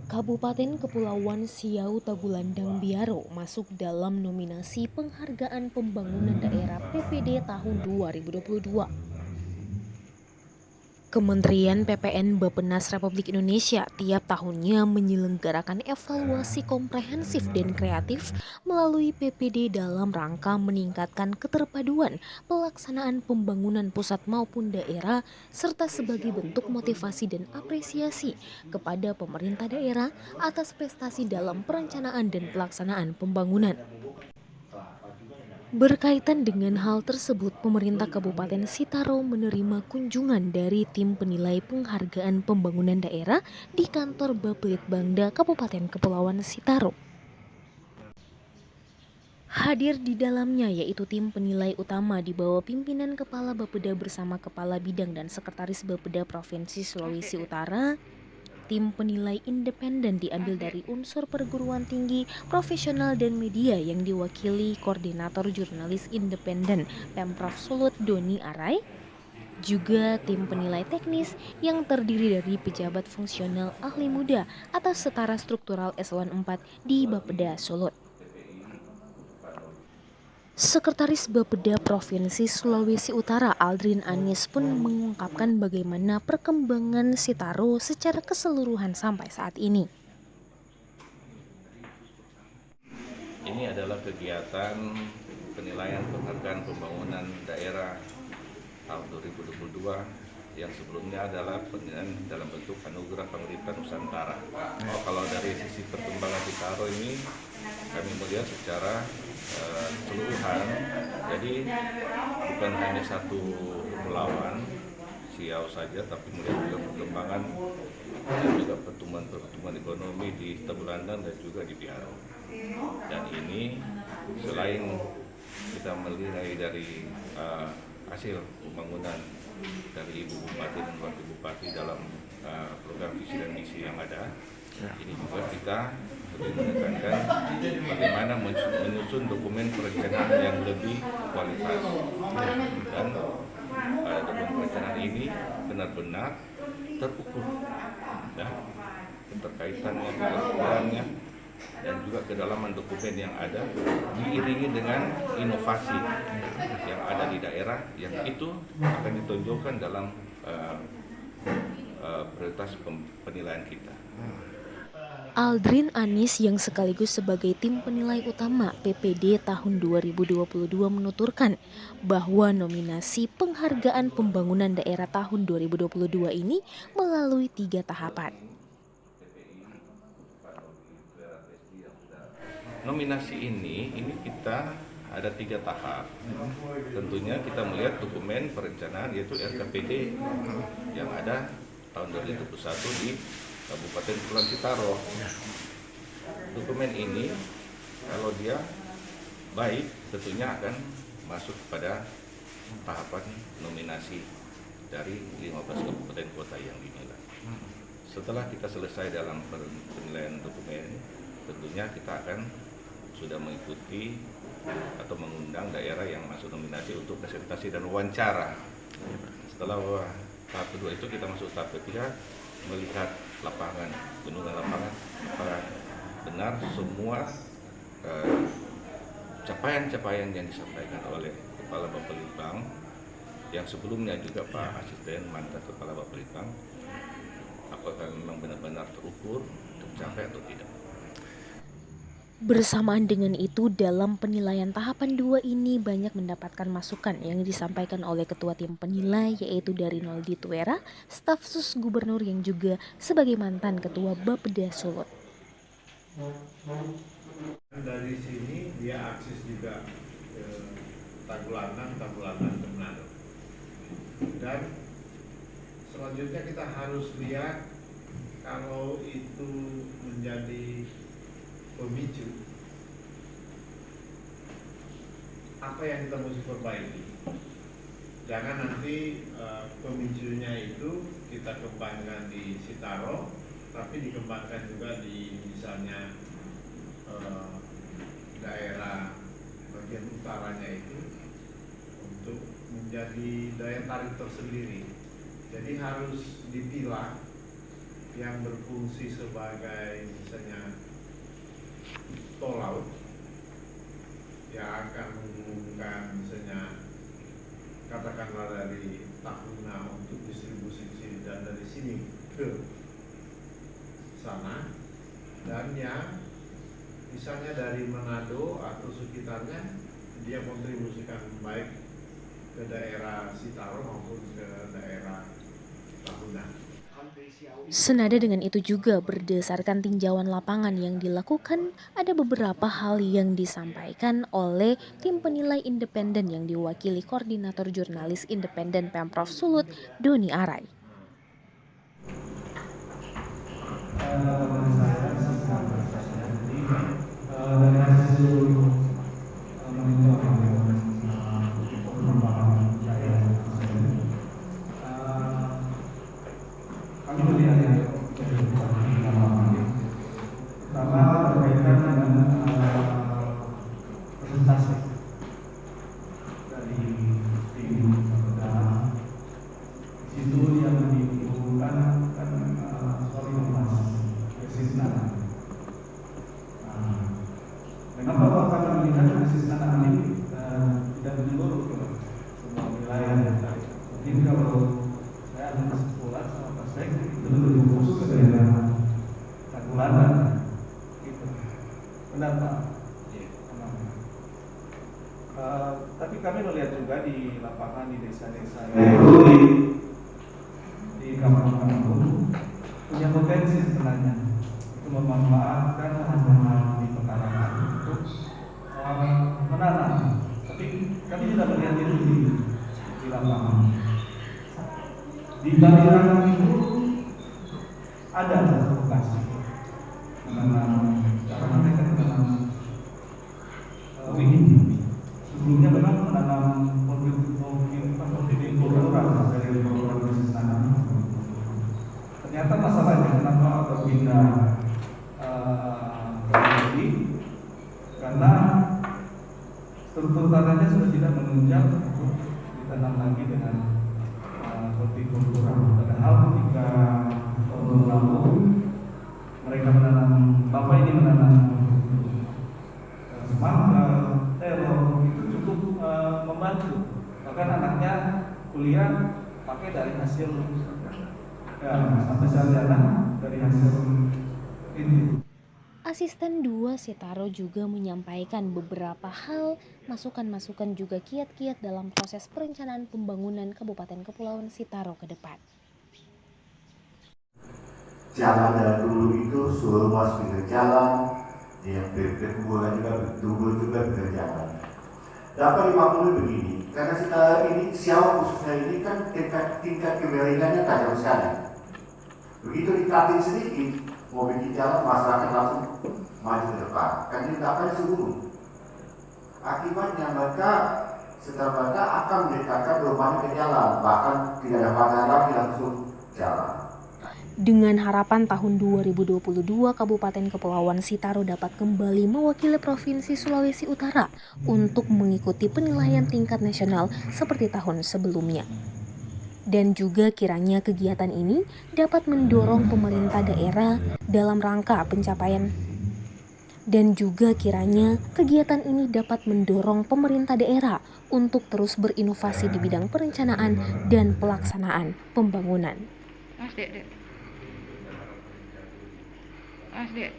Kabupaten Kepulauan Siau Tagulandang Biaro masuk dalam nominasi Penghargaan Pembangunan Daerah PPD tahun 2022. Kementerian PPN Bappenas Republik Indonesia tiap tahunnya menyelenggarakan evaluasi komprehensif dan kreatif melalui PPD dalam rangka meningkatkan keterpaduan pelaksanaan pembangunan pusat maupun daerah serta sebagai bentuk motivasi dan apresiasi kepada pemerintah daerah atas prestasi dalam perencanaan dan pelaksanaan pembangunan. Berkaitan dengan hal tersebut, pemerintah Kabupaten Sitaro menerima kunjungan dari tim penilai penghargaan pembangunan daerah di kantor Bapelitbangda Kabupaten Kepulauan Sitaro. Hadir di dalamnya yaitu tim penilai utama di bawah pimpinan Kepala Bapeda bersama Kepala Bidang dan Sekretaris Bapeda Provinsi Sulawesi Utara. Tim penilai independen diambil dari unsur perguruan tinggi, profesional, dan media yang diwakili Koordinator Jurnalis Independen Pemprov Sulut Doni Arai. Juga tim penilai teknis yang terdiri dari pejabat fungsional ahli muda atau setara struktural eselon 4 di Bapeda Sulut. Sekretaris Bapeda Provinsi Sulawesi Utara Aldrin Anis pun mengungkapkan bagaimana perkembangan Sitaro secara keseluruhan sampai saat ini. Ini adalah kegiatan penilaian penghargaan pembangunan daerah tahun 2022 yang sebelumnya adalah penilaian dalam bentuk anugerah pemerintah Nusantara. Kalau dari sisi perkembangan Sitaro ini kami melihat secara keseluruhan, jadi bukan hanya satu kepulauan Siau saja, tapi melihat juga perkembangan dan juga pertumbuhan ekonomi di Tagulandang dan juga di Biaro. Dan ini selain kita menilai dari hasil pembangunan dari Ibu Bupati dan Wakil Bupati dalam program visi dan misi yang ada, ini juga kita lebih menekankan bagaimana menyusun dokumen perencanaan yang lebih kualitas dan dokumen perencanaan ini benar-benar terukur dan keterkaitannya, keterkurannya dan juga kedalaman dokumen yang ada diiringi dengan inovasi yang ada di daerah yang itu akan ditonjolkan dalam prioritas penilaian kita. Aldrin Anis yang sekaligus sebagai tim penilai utama PPD tahun 2022 menuturkan bahwa nominasi penghargaan pembangunan daerah tahun 2022 ini melalui 3 tahapan. Nominasi ini kita ada 3 tahap. Tentunya kita melihat dokumen perencanaan yaitu RKPD yang ada tahun 2021 di Kabupaten Kepulauan Sitaro. Dokumen ini kalau dia baik tentunya akan masuk pada tahapan nominasi dari 15 kabupaten kota yang dinilai. Setelah kita selesai dalam penilaian dokumen, tentunya kita akan sudah mengikuti atau mengundang daerah yang masuk nominasi untuk presentasi dan wawancara. Setelah tahap kedua itu kita masuk tahap ketiga, melihat lapangan, kunjungan lapangan, apakah benar semua capaian-capaian yang disampaikan oleh Kepala Bapelitbang yang sebelumnya juga Pak Asisten mantan Kepala Bapelitbang, apakah memang benar-benar terukur, tercapai atau tidak. Bersamaan dengan itu, dalam penilaian tahapan 2 ini banyak mendapatkan masukan yang disampaikan oleh Ketua Tim Penilai yaitu dari Noldi Tuera, staf sus gubernur yang juga sebagai mantan Ketua Bapeda Sulut. Dari sini dia akses juga ke Tagulandang ke Manado. Dan selanjutnya kita harus lihat kalau itu menjadi pemicu, apa yang kita mesti perbaiki. Jangan nanti pemicunya itu kita kembangkan di Sitaro, tapi dikembangkan juga di misalnya daerah bagian utaranya itu untuk menjadi daya tarik tersendiri. Jadi harus dipilah yang berfungsi sebagai misalnya tol laut yang akan menghubungkan misalnya katakanlah dari Tahuna untuk distribusi sini dan dari sini ke sana, dan yang misalnya dari Manado atau sekitarnya dia kontribusikan baik ke daerah Sitaro maupun ke daerah Tahuna. Senada dengan itu juga, berdasarkan tinjauan lapangan yang dilakukan, ada beberapa hal yang disampaikan oleh tim penilai independen yang diwakili Koordinator Jurnalis Independen Pemprov Sulut, Doni Arai. Kenapa Bapak melihat krisis tanah ini tidak menyeluruh ke semua wilayah? Mungkin kalau saya ada kesimpulan sama Pak Sek, itu lebih fokus ke daerah Tagulana. Gitu. Benar Pak? Tapi kami melihat juga di lapangan di desa-desa di kampung-kampung punya potensi sebenarnya itu memanfaatkan lahan di pekarangan untuk menanam. Tapi kami tidak melihat itu di lapangan. Di Baliran itu ada lokasi menanam, karena mereka menanam wini. Sebelumnya memang menanam kultural dari program bisnis tanam. Ternyata masalahnya kenapa berpindah ini karena struktur tanahnya sudah tidak menunjang untuk ditanam lagi dengan kultural. Padahal ketika tahun lalu mereka menanam, bapak ini menanam semangka, terong, itu cukup membantu. Bahkan anaknya kuliah pakai dari hasil sampai sarjana dari hasil ini. Asisten 2 Sitaro juga menyampaikan beberapa hal, masukan-masukan juga kiat-kiat dalam proses perencanaan pembangunan Kabupaten Kepulauan Sitaro ke depan. Jalan dari dulu itu semua pinggir jalan, yang berbuat juga betul juga pinggir jalan. Dapat dimaklumi begini, karena kita ini Siau khususnya ini kan tingkat kemiringannya tajam sekali. Begitu dikatin sedikit, mau bikin jalan masyarakat langsung maju ke depan. Kan ini dapat segunung. Akibatnya mereka setelah mereka akan mendekatkan rumahnya ke jalan, bahkan tidak ada pagar lagi langsung jalan. Dengan harapan tahun 2022 Kabupaten Kepulauan Sitaro dapat kembali mewakili Provinsi Sulawesi Utara untuk mengikuti penilaian tingkat nasional seperti tahun sebelumnya. Dan juga kiranya kegiatan ini dapat mendorong pemerintah daerah dalam rangka pencapaian. Dan juga kiranya kegiatan ini dapat mendorong pemerintah daerah untuk terus berinovasi di bidang perencanaan dan pelaksanaan pembangunan. Mas Dek.